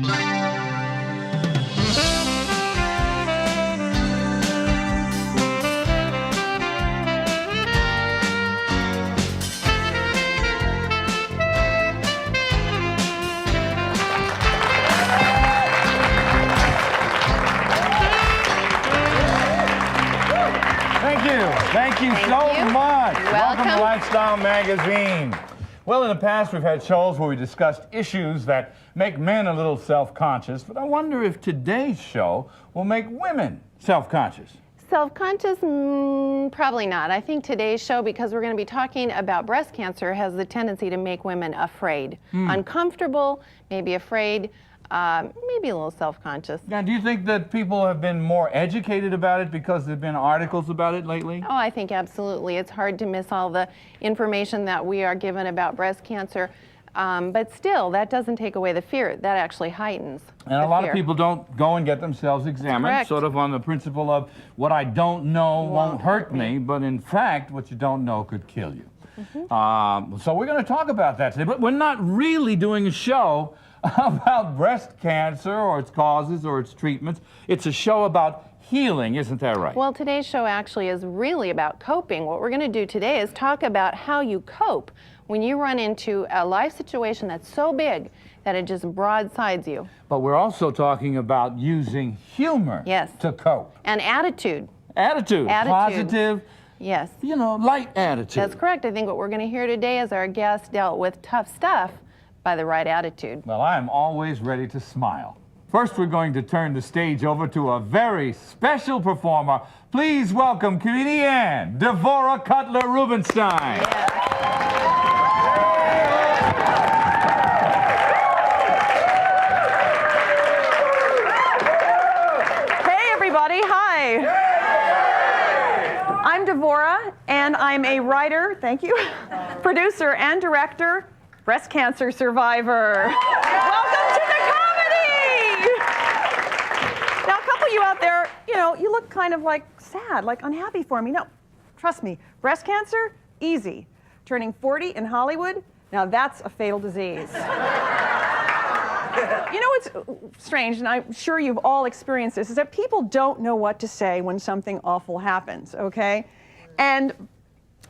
Thank you so much. Welcome to Lifestyle Magazine. Well, in the past, we've had shows where we discussed issues that make men a little self-conscious, but I wonder if today's show will make women self-conscious. Self-conscious? Probably not. I think today's show, because we're going to be talking about breast cancer, has the tendency to make women afraid. Uncomfortable, maybe afraid, maybe a little self-conscious. Now, do you think that people have been more educated about it because there have been articles about it lately? Oh, I think absolutely. It's hard to miss all the information that we are given about breast cancer. But still, that doesn't take away the fear. That actually heightens And a lot of people don't go and get themselves examined, Correct. sort of on the principle of what I don't know won't hurt me, but in fact, what you don't know could kill you. So we're going to talk about that today, but we're not really doing a show about breast cancer or its causes or its treatments. It's a show about healing, isn't that right? Well, today's show actually is really about coping. What we're going to do today is talk about how you cope when you run into a life situation that's so big that it just broadsides you. But we're also talking about using humor to cope. And attitude. Attitude. Positive. Yes. You know, light attitude. That's correct. I think what we're going to hear today is our guest dealt with tough stuff by the right attitude. Well, I'm always ready to smile. First, we're going to turn the stage over to a very special performer. Please welcome comedian Devorah Cutler-Rubenstein. Hey, everybody. Hi. I'm Devorah, and I'm a writer, thank you, producer and director, breast cancer survivor. Welcome to the comedy! Now, a couple of you out there, you know, you look kind of like sad, like unhappy for me. No, trust me, breast cancer, easy. Turning 40 in Hollywood, now that's a fatal disease. You know what's strange, and I'm sure you've all experienced this, is that people don't know what to say when something awful happens, okay? And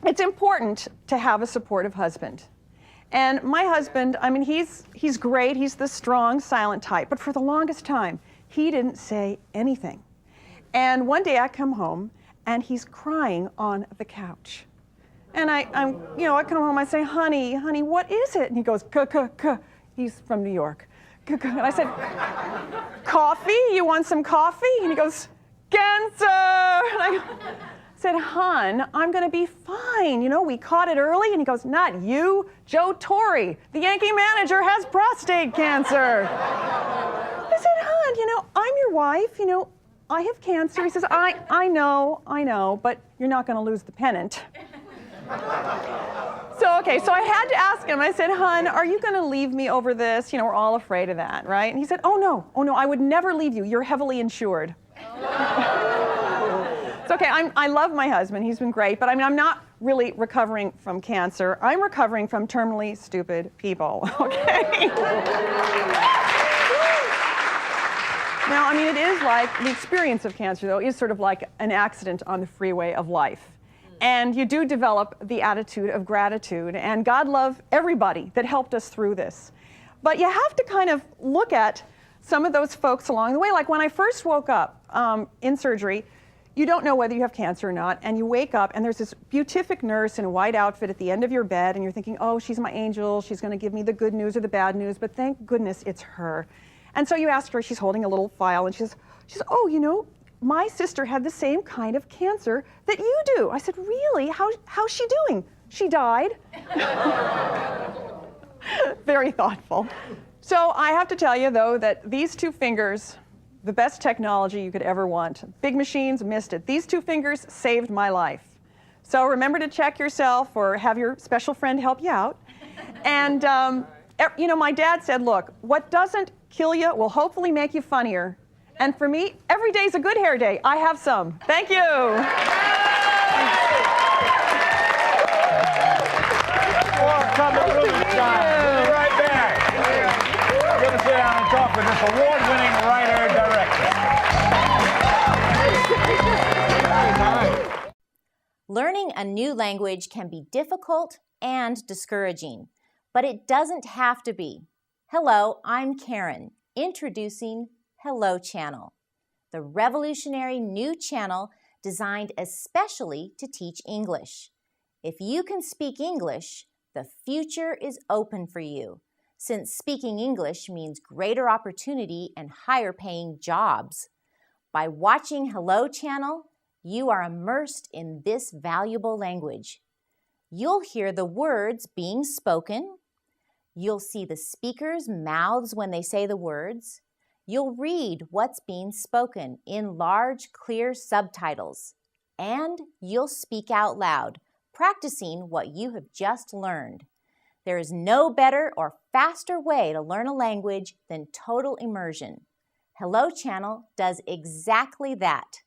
it's important to have a supportive husband. And my husband, I mean, he's great. He's the strong, silent type. But for the longest time, he didn't say anything. And one day I come home, and he's crying on the couch. And I come home, I say, honey, what is it? And he goes, k. He's from New York. And I said, coffee? You want some coffee? And he goes, cancer. And I said, hon, I'm going to be fine. You know, we caught it early. And he goes, not you, Joe Torre, the Yankee manager, has prostate cancer. I said, hon, you know, I'm your wife. You know, I have cancer. He says, I know, but you're not going to lose the pennant. So I had to ask him. I said, hon, are you going to leave me over this? You know, we're all afraid of that, right? And he said, oh, no, I would never leave you. You're heavily insured. It's okay. I love my husband. He's been great. But I mean, I'm not really recovering from cancer. I'm recovering from terminally stupid people, okay? Now, I mean, it is like, the experience of cancer, though, is sort of like an accident on the freeway of life. And you do develop the attitude of gratitude, and God love everybody that helped us through this. But you have to kind of look at some of those folks along the way. Like when I first woke up in surgery, you don't know whether you have cancer or not, and you wake up and there's this beatific nurse in a white outfit at the end of your bed, and you're thinking, oh, she's my angel, she's going to give me the good news or the bad news, but thank goodness it's her. And so you ask her, she's holding a little file, and she says, oh, you know, my sister had the same kind of cancer that you do. I said, really? How's she doing? She died. Very thoughtful. So I have to tell you, though, that these two fingers, the best technology you could ever want. Big machines missed it. These two fingers saved my life. So remember to check yourself or have your special friend help you out. And, you know, my dad said, look, what doesn't kill you will hopefully make you funnier. And for me, every day's a good hair day. I have some. Thank you. We'll be right back. We're going to sit down and talk with this award-winning writer-director. Learning a new language can be difficult and discouraging, but it doesn't have to be. Hello, I'm Karen, introducing Hello Channel, the revolutionary new channel designed especially to teach English. If you can speak English, the future is open for you, since speaking English means greater opportunity and higher paying jobs. By watching Hello Channel, you are immersed in this valuable language. You'll hear the words being spoken. You'll see the speakers' mouths when they say the words. You'll read what's being spoken in large, clear subtitles. And you'll speak out loud, practicing what you have just learned. There is no better or faster way to learn a language than total immersion. Hello Channel does exactly that.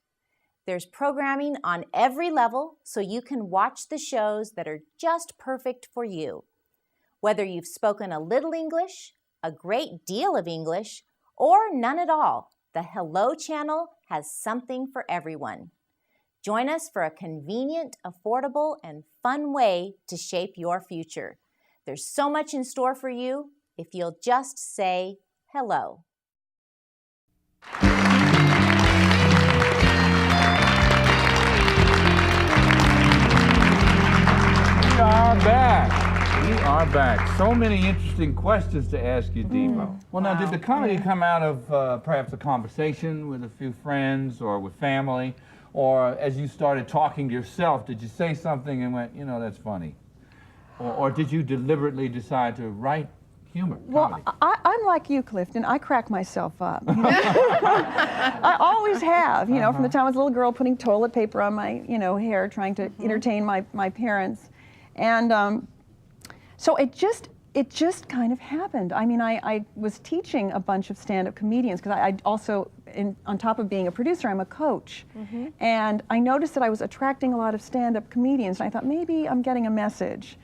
There's programming on every level so you can watch the shows that are just perfect for you. Whether you've spoken a little English, a great deal of English, or none at all, the Hello Channel has something for everyone. Join us for a convenient, affordable, and fun way to shape your future. There's so much in store for you if you'll just say hello. We are back. We are back. So many interesting questions to ask you, Debo. Well, now, did the comedy come out of perhaps a conversation with a few friends or with family? Or as you started talking to yourself, did you say something and went, you know, that's funny? Or did you deliberately decide to write humor, comedy? Well, I'm like you, Clifton. I crack myself up. You know? I always have, you know, from the time I was a little girl putting toilet paper on my, you know, hair, trying to entertain my parents. And so it just kind of happened. I mean, I was teaching a bunch of stand-up comedians because I also, on top of being a producer, I'm a coach. And I noticed that I was attracting a lot of stand-up comedians. And I thought, maybe I'm getting a message.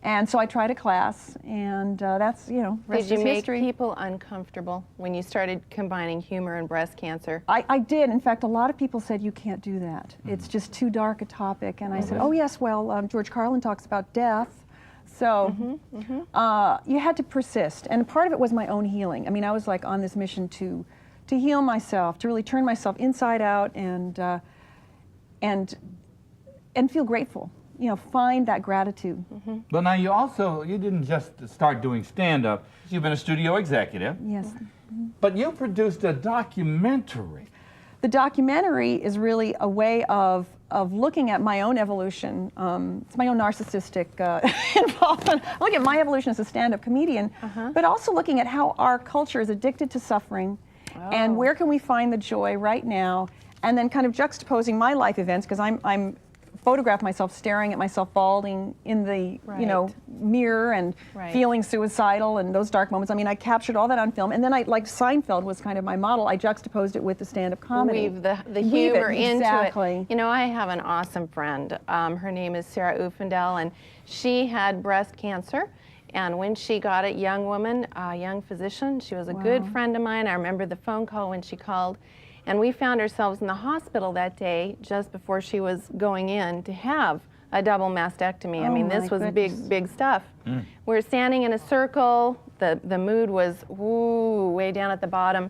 And so I tried a class, and that's, you know, rest Did you is make history. people uncomfortable when you started combining humor and breast cancer? I did. In fact, a lot of people said, you can't do that. It's just too dark a topic. And I said, oh, yes, well, George Carlin talks about death. So you had to persist. And part of it was my own healing. I mean, I was like on this mission to heal myself, to really turn myself inside out and feel grateful. You know, find that gratitude. But now you didn't just start doing stand-up. You've been a studio executive. Yes. But you produced a documentary. The documentary is really a way of looking at my own evolution. It's my own narcissistic involvement. I look at my evolution as a stand-up comedian, but also looking at how our culture is addicted to suffering, and where can we find the joy right now, and then kind of juxtaposing my life events, because I'm photograph myself staring at myself balding in the you know, mirror and feeling suicidal and those dark moments. I mean, I captured all that on film, and then I, like Seinfeld was kind of my model, I juxtaposed it with the stand-up comedy. Weave the humor into it. You know, I have an awesome friend. Her name is Sarah Ufendel, and she had breast cancer. And when she got it, young woman, young physician, she was a good friend of mine. I remember the phone call when she called. And we found ourselves in the hospital that day just before she was going in to have a double mastectomy. I mean, this was big stuff. We were standing in a circle. The mood was way down at the bottom.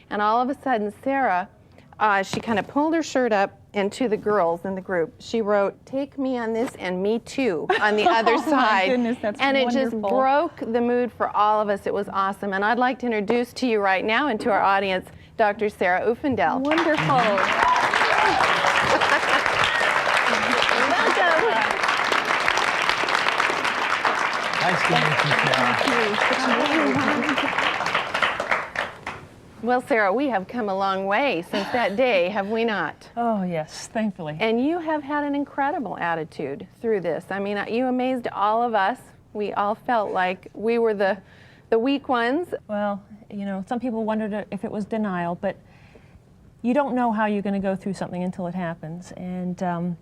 And all of a sudden, Sarah, she kind of pulled her shirt up, and to the girls in the group, she wrote, "Take me on this and me too," on the other side. My goodness, that's and wonderful. It just broke the mood for all of us. It was awesome. And I'd like to introduce to you right now and to our audience, Dr. Sarah Ufendel. Wonderful. Welcome. Nice to meet you, Sarah. Well, Sarah, we have come a long way since that day, have we not? Oh, yes, thankfully. And you have had an incredible attitude through this. I mean, you amazed all of us. We all felt like we were the weak ones. Well, you know, some people wondered if it was denial, but you don't know how you're going to go through something until it happens. And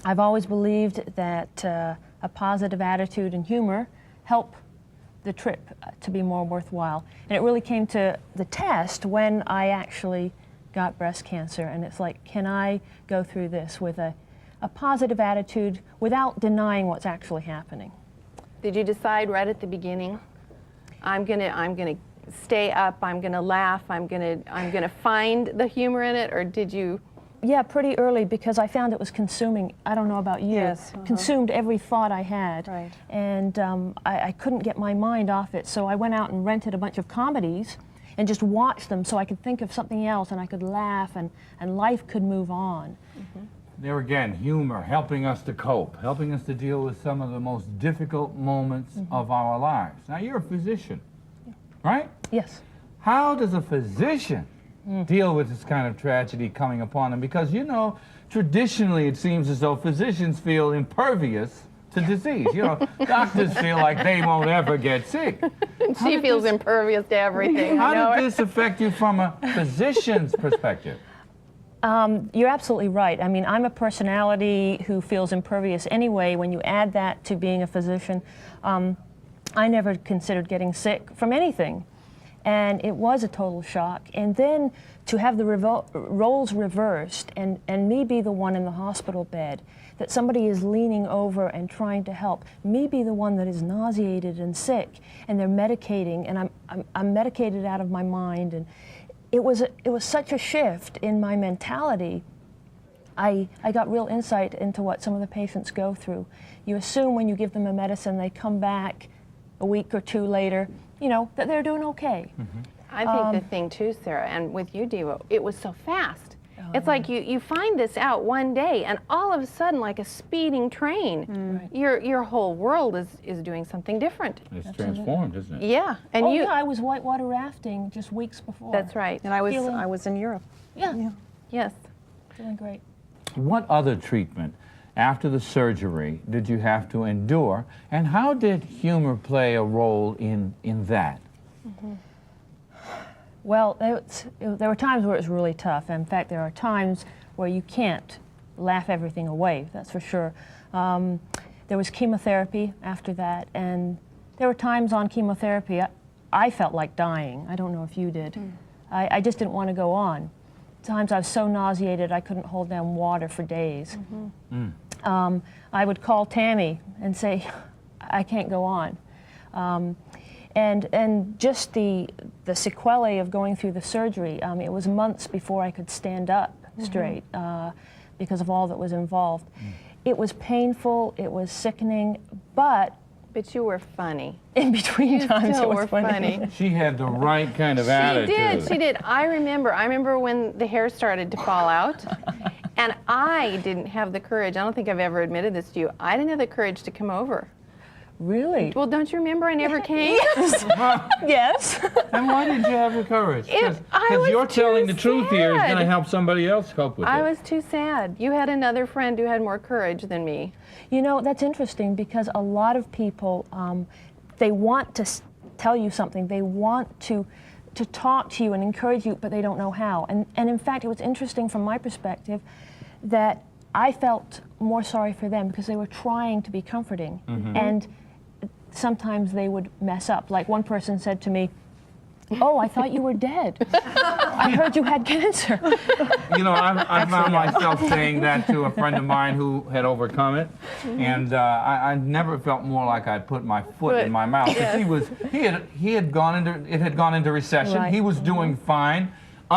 I've always believed that a positive attitude and humor help the trip to be more worthwhile. And it really came to the test when I actually got breast cancer. And it's like, can I go through this with a positive attitude without denying what's actually happening? Did you decide right at the beginning, I'm gonna stay up, I'm gonna laugh, I'm gonna find the humor in it, or did you? Yeah, pretty early, because I found it was consuming. I don't know about you. Yes, Consumed every thought I had. Right. And I couldn't get my mind off it, so I went out and rented a bunch of comedies and just watched them so I could think of something else and I could laugh and life could move on. Mm-hmm. There again, humor, helping us to cope, helping us to deal with some of the most difficult moments of our lives. Now, you're a physician, right? Yes. How does a physician deal with this kind of tragedy coming upon them? Because, you know, traditionally it seems as though physicians feel impervious to disease. You know, doctors feel like they won't ever get sick. She feels impervious to everything. I know How her. did this affect you from a physician's perspective? You're absolutely right. I mean, I'm a personality who feels impervious anyway. When you add that to being a physician, I never considered getting sick from anything. And it was a total shock. And then to have the roles reversed and me be the one in the hospital bed, that somebody is leaning over and trying to help, me be the one that is nauseated and sick, and they're medicating, and I'm medicated out of my mind. And it was such a shift in my mentality. I got real insight into what some of the patients go through. You assume when you give them a medicine, they come back a week or two later, you know, that they're doing okay. I think the thing too, Sarah, and with you, Devo, it was so fast. It's like you find this out one day, and all of a sudden, like a speeding train, your whole world is doing something different. It's transformed, isn't it? Yeah, and Oh yeah, I was whitewater rafting just weeks before. That's right. And I Feeling- was in Europe. Yeah, Yes. feeling great. What other treatment after the surgery did you have to endure, and how did humor play a role in that? Well, there were times where it was really tough. In fact, there are times where you can't laugh everything away, that's for sure. There was chemotherapy after that, and there were times on chemotherapy I felt like dying. I don't know if you did. I just didn't want to go on. Times I was so nauseated I couldn't hold down water for days. I would call Tammy and say, I can't go on. And just the sequelae of going through the surgery, it was months before I could stand up straight because of all that was involved. It was painful, it was sickening, but But you were funny. in between times still it was were funny. She had the right kind of attitude. She did. I remember when the hair started to fall out, and I didn't have the courage. I don't think I've ever admitted this to you. I didn't have the courage to come over. Really? Well, don't you remember I never came? Yes. And why did you have the courage? I Because was you're telling too the truth here is going to sad. help somebody else cope with I it. was too sad. You had another friend who had more courage than me. You know, that's interesting because a lot of people, they want to tell you something. They want to talk to you and encourage you, but they don't know how. And in fact, it was interesting from my perspective that I felt more sorry for them because they were trying to be comforting. And sometimes they would mess up. Like one person said to me, "Oh, I thought you were dead. I heard you had cancer." You know, I found myself saying that to a friend of mine who had overcome it, and I never felt more like I'd put my foot in my mouth. 'Cause he had gone into recession. Right. He was doing fine.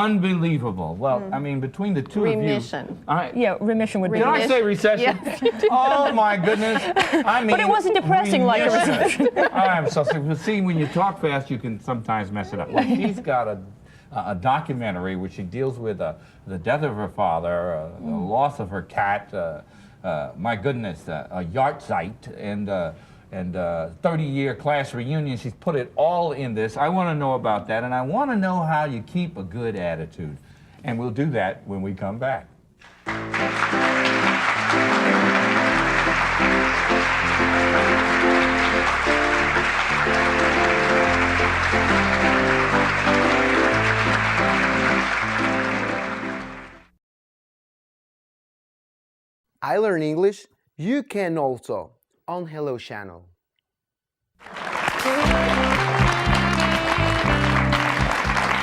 Unbelievable. Well, I mean, between the two Remission. of you. Yeah, remission would be. Did I say recession? Yes, you did. Oh my goodness! I mean, But it wasn't depressing like a recession. I'm so sick. See, when you talk fast, you can sometimes mess it up. Well, she's got a documentary which she deals with the death of her father, the loss of her cat. My goodness, a yahrzeit and 30-year class reunion. She's put it all in this. I want to know about that, and I want to know how you keep a good attitude. And we'll do that when we come back. I Learn English, you can also on Hello Channel.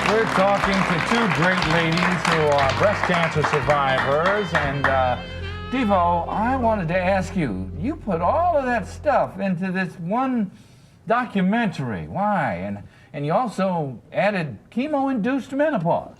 We're talking to two great ladies who are breast cancer survivors. And Devo, I wanted to ask you, you put all of that stuff into this one documentary. Why? And you also added chemo-induced menopause.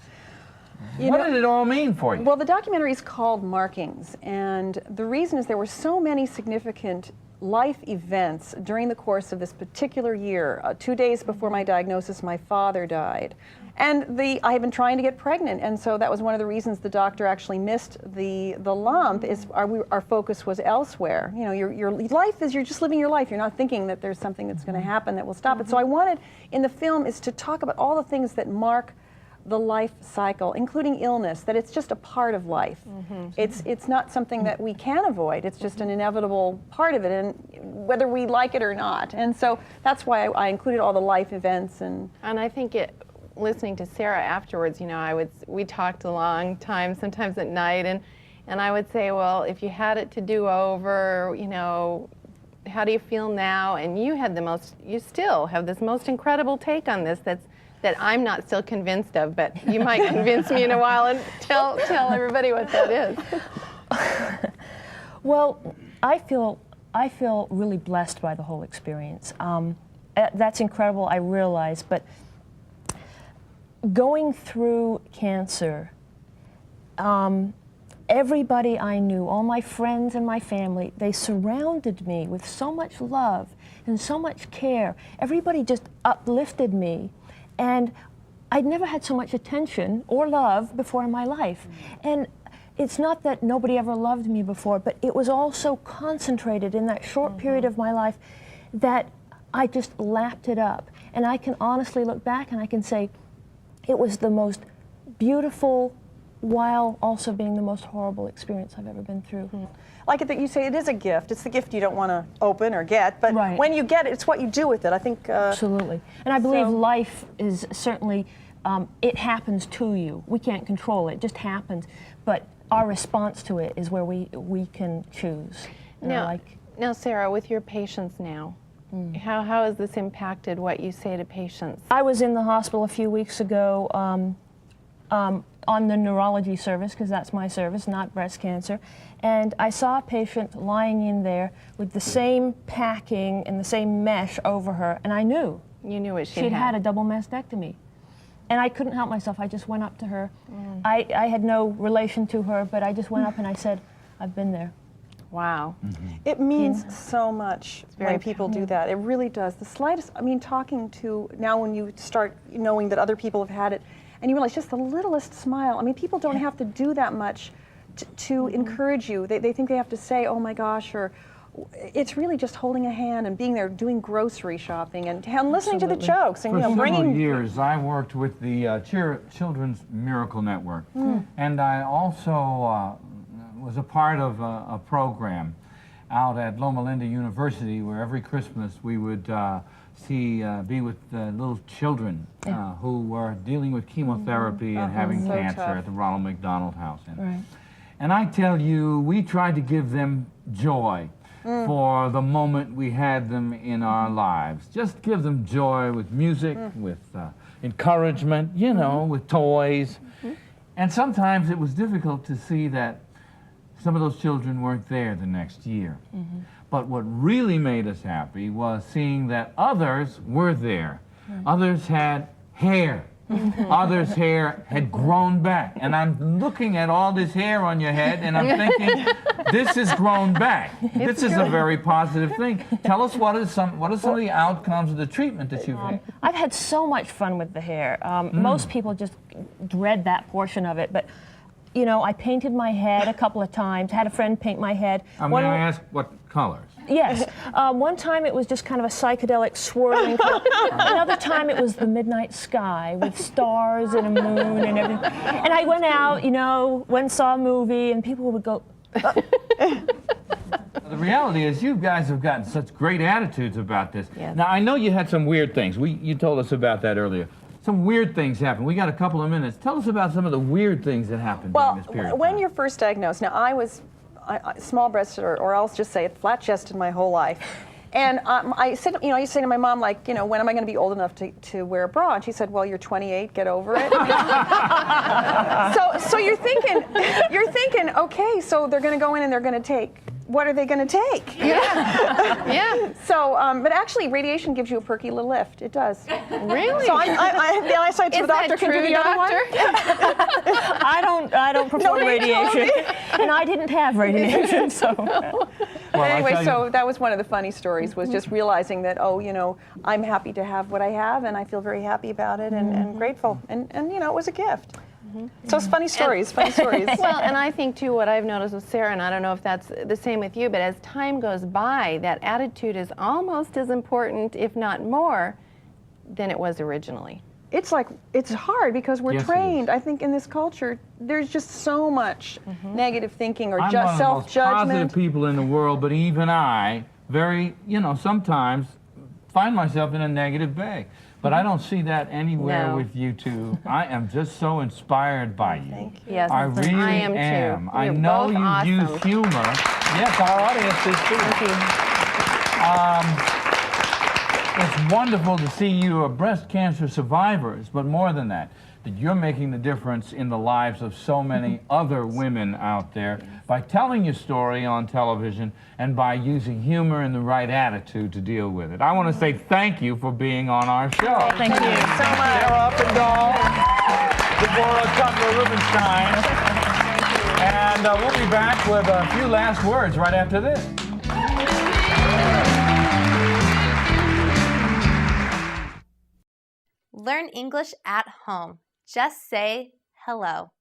What did it all mean for you? Well, the documentary is called Markings, and the reason is there were so many significant life events during the course of this particular year. 2 days before my diagnosis, my father died. And I had been trying to get pregnant, and so that was one of the reasons the doctor actually missed the lump, is our focus was elsewhere. You know, your life is, you're just living your life. You're not thinking that there's something that's going to happen that will stop it. So I wanted, in the film, is to talk about all the things that mark the life cycle, including illness, that it's just a part of life. It's not something that we can avoid. It's just an inevitable part of it, and whether we like it or not. And so that's why I included all the life events. And I think listening to Sarah afterwards, you know, we talked a long time, sometimes at night, and I would say, well, if you had it to do over, you know, how do you feel now? And you still have this most incredible take on this that I'm not still convinced of, but you might convince me in a while and tell everybody what that is. Well, I feel really blessed by the whole experience. That's incredible, I realize, but going through cancer, everybody I knew, all my friends and my family, they surrounded me with so much love and so much care. Everybody just uplifted me. And I'd never had so much attention or love before in my life. And it's not that nobody ever loved me before, but it was all so concentrated in that short period of my life that I just lapped it up. And I can honestly look back and I can say it was the most beautiful while also being the most horrible experience I've ever been through. like it that you say it is a gift. It's the gift you don't want to open or get, but when you get it, it's what you do with it. I think absolutely. And I believe life is certainly it happens to you. We can't control it; it just happens. But our response to it is where we can choose. Now, Sarah, with your patients now, how has this impacted what you say to patients? I was in the hospital a few weeks ago on the neurology service, because that's my service, not breast cancer, and I saw a patient lying in there with the same packing and the same mesh over her, and I knew. You knew what she'd had a double mastectomy. And I couldn't help myself. I just went up to her. I had no relation to her, but I just went up and I said, I've been there. Wow. It means so much when people do that. It really does. The slightest, I mean, talking to, now when you start knowing that other people have had it, and you realize just the littlest smile. I mean, people don't have to do that much to encourage you. They think they have to say, oh my gosh, or it's really just holding a hand and being there, doing grocery shopping and listening to the jokes and bringing. For several years, I worked with the Children's Miracle Network, and I also was a part of a program out at Loma Linda University, where every Christmas we would be with little children who were dealing with chemotherapy and having cancer at the Ronald McDonald House. And I tell you, we tried to give them joy for the moment we had them in our lives. Just give them joy with music, with encouragement, you know, with toys. And sometimes it was difficult to see that some of those children weren't there the next year. But what really made us happy was seeing that others were there. Others had hair. Others' hair had grown back. And I'm looking at all this hair on your head and I'm thinking, this has grown back. This is a very positive thing. Tell us what are some of the outcomes of the treatment that you've had? I've had so much fun with the hair. Most people just dread that portion of it, but you know, I painted my head a couple of times, had a friend paint my head. May I ask what colors? Yes. One time it was just kind of a psychedelic swirling color. Another time it was the midnight sky with stars and a moon and everything. And I went out, you know, went and saw a movie and people would go, The reality is you guys have gotten such great attitudes about this. Now, I know you had some weird things. You told us about that earlier. Some weird things happened. We got a couple of minutes. Tell us about some of the weird things that happened during this period. Well, when you're first diagnosed, now I was small-breasted, or I'll just say it, flat-chested my whole life. And I said, I used to say to my mom, like, when am I going to be old enough to wear a bra? And she said, well, you're 28, get over it. So you're thinking, okay, so they're going to go in and they're going to take. What are they going to take? Yeah. Yeah. So, but actually, radiation gives you a perky little lift. It does. Really? So the eyesight to the doctor can do the other one. I don't perform Nobody told radiation, me. and I didn't have radiation, so. Well, Anyway, I tell so you, that was one of the funny stories, was just realizing that, I'm happy to have what I have, and I feel very happy about it, and grateful. And it was a gift. So it's funny stories, funny stories. Well, and I think, too, what I've noticed with Sarah, and I don't know if that's the same with you, but as time goes by, that attitude is almost as important, if not more, than it was originally. It's hard because we're Yes, it trained. is. I think in this culture, there's just so much negative thinking or I'm just one of the most positive self-judgment. people in the world, but even I, sometimes find myself in a negative bag. But I don't see that anywhere No. with you two. I am just so inspired by you. Thank you. Yes, I really I am, too. I You're know both you awesome. use humor. Yes, our audience is too. Thank you. It's wonderful to see you are breast cancer survivors, but more than that you're making the difference in the lives of so many other women out there by telling your story on television and by using humor and the right attitude to deal with it. I want to say thank you for being on our show. Thank you so much. Sarah Uppendahl, Deborah Cutler-Rubenstein, and we'll be back with a few last words right after this. Learn English at home. Just say hello.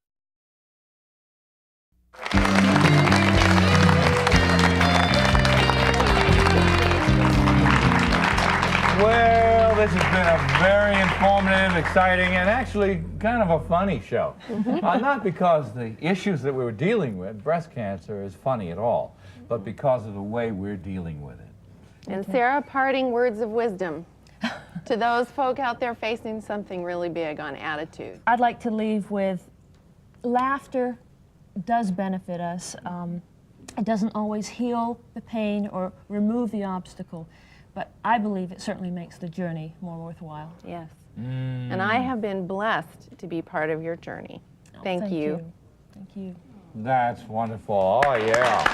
Well, this has been a very informative, exciting, and actually kind of a funny show. Not because the issues that we were dealing with, breast cancer, is funny at all, but because of the way we're dealing with it. And Sarah, parting words of wisdom to those folk out there facing something really big on attitude. I'd like to leave with laughter does benefit us. It doesn't always heal the pain or remove the obstacle, but I believe it certainly makes the journey more worthwhile. Yes. And I have been blessed to be part of your journey. Thank you. Thank you. That's wonderful. Oh, yeah.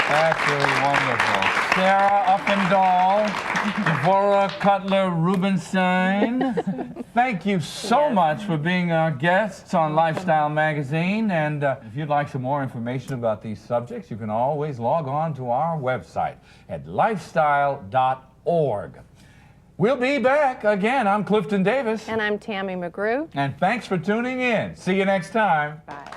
That's really wonderful. Sarah Uppendahl, Deborah Cutler-Rubenstein, thank you so much for being our guests on Lifestyle Magazine. And if you'd like some more information about these subjects, you can always log on to our website at lifestyle.org. We'll be back again. I'm Clifton Davis. And I'm Tammy McGrew. And thanks for tuning in. See you next time. Bye.